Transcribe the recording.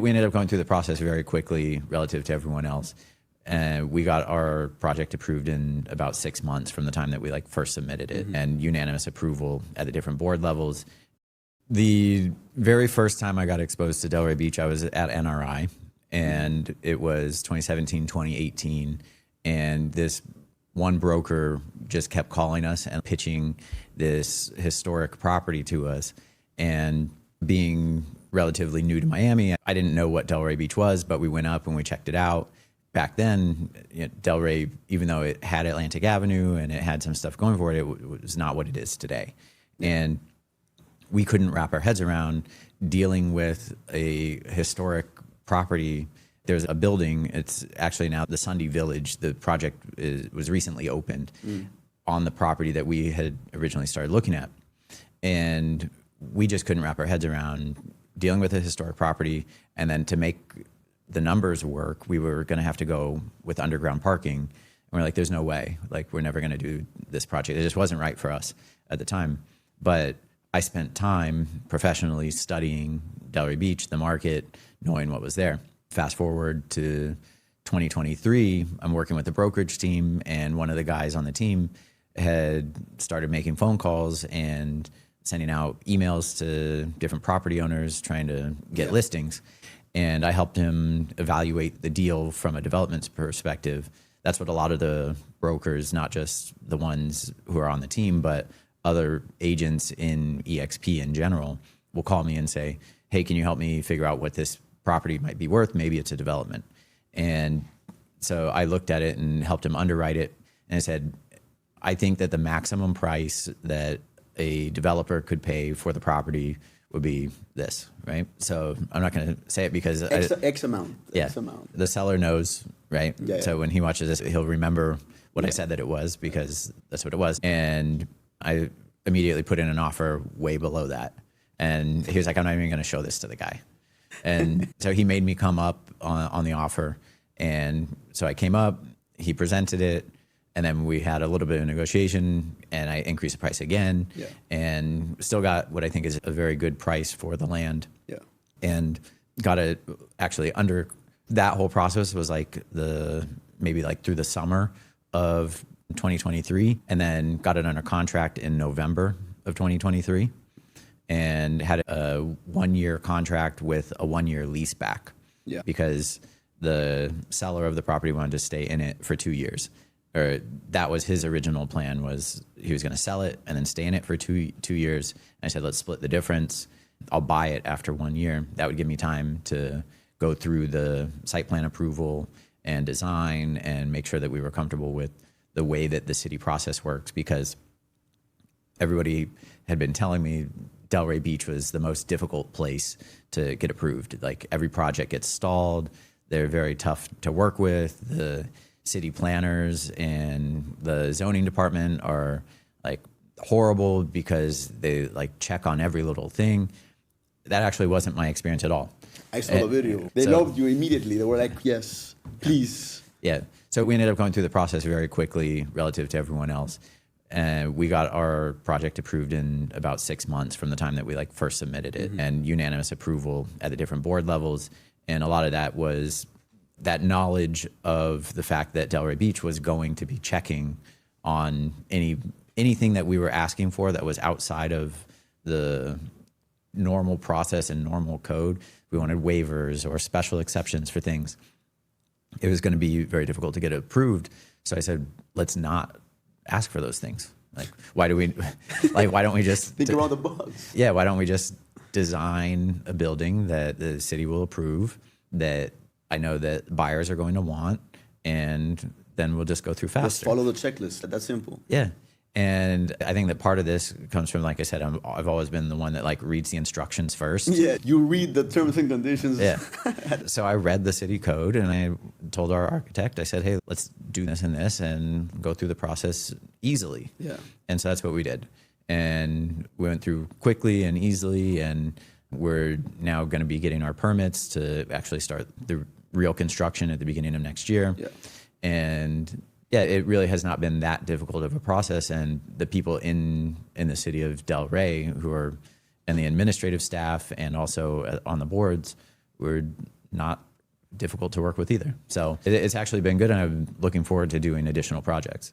We ended up going through the process very quickly relative to everyone else. And we got our project approved in about 6 months from the time that we first submitted it, and unanimous approval at the different board levels. The very first time I got exposed to Delray Beach, I was at NRI, and it was 2017, 2018. And this one broker just kept calling us and pitching this historic property to us. And being relatively new to Miami, I didn't know what Delray Beach was, but we went up and we checked it out. Back then, Delray, even though it had Atlantic Avenue and it had some stuff going for it, it was not what it is today. And we couldn't wrap our heads around dealing with a historic property. There's a building, it's actually now the Sunday Village. The project was recently opened on the property that we had originally started looking at. And we just couldn't wrap our heads around dealing with a historic property, and then to make the numbers work, we were going to have to go with underground parking. And we're like, there's no way. We're never going to do this project. It just wasn't right for us at the time. But I spent time professionally studying Delray Beach, the market, knowing what was there. Fast forward to 2023, I'm working with the brokerage team, and one of the guys on the team had started making phone calls and sending out emails to different property owners trying to get listings. And I helped him evaluate the deal from a development perspective. That's what a lot of the brokers, not just the ones who are on the team, but other agents in EXP in general, will call me and say, hey, can you help me figure out what this property might be worth? Maybe it's a development. And so I looked at it and helped him underwrite it. And I said, I think that the maximum price that a developer could pay for the property would be this, right? So I'm not going to say it because X amount. Yeah, X amount. the seller knows, right? Yeah, so yeah. when he watches this, he'll remember what I said that it was, because that's what it was. And I immediately put in an offer way below that. And he was like, I'm not even going to show this to the guy. And so he made me come up on the offer. And so I came up, he presented it, and then we had a little bit of negotiation, and I increased the price again, and still got what I think is a very good price for the land. Yeah. And got it actually under that whole process was maybe through the summer of 2023, and then got it under contract in November of 2023, and had a 1-year contract with a 1-year lease back. Yeah. Because the seller of the property wanted to stay in it for 2 years. Or that was his original plan, was he was going to sell it and then stay in it for two years. And I said, let's split the difference. I'll buy it after 1 year. That would give me time to go through the site plan approval and design and make sure that we were comfortable with the way that the city process works, because everybody had been telling me Delray Beach was the most difficult place to get approved. Every project gets stalled. They're very tough to work with. The city planners and the zoning department are horrible because they check on every little thing. That actually wasn't my experience at all. I saw the video. They loved you immediately. They were like, yes, please. Yeah. So we ended up going through the process very quickly relative to everyone else. And we got our project approved in about 6 months from the time that we first submitted it, and unanimous approval at the different board levels. And a lot of that was that knowledge of the fact that Delray Beach was going to be checking on anything that we were asking for that was outside of the normal process and normal code. We wanted waivers or special exceptions for things. It was going to be very difficult to get approved. So I said, let's not ask for those things. Why don't we just think around the box? Yeah, why don't we just design a building that the city will approve, that I know that buyers are going to want, and then we'll just go through faster. Just follow the checklist. That's simple. Yeah. And I think that part of this comes from, like I said, I've always been the one that reads the instructions first. Yeah, you read the terms and conditions. Yeah. So I read the city code, and I told our architect, I said, hey, let's do this and this and go through the process easily. Yeah. And so that's what we did. And we went through quickly and easily, and we're now going to be getting our permits to actually start the real construction at the beginning of next year. Yeah. And yeah, it really has not been that difficult of a process. And the people in the city of Delray, who are in the administrative staff and also on the boards, were not difficult to work with either. So it's actually been good, and I'm looking forward to doing additional projects.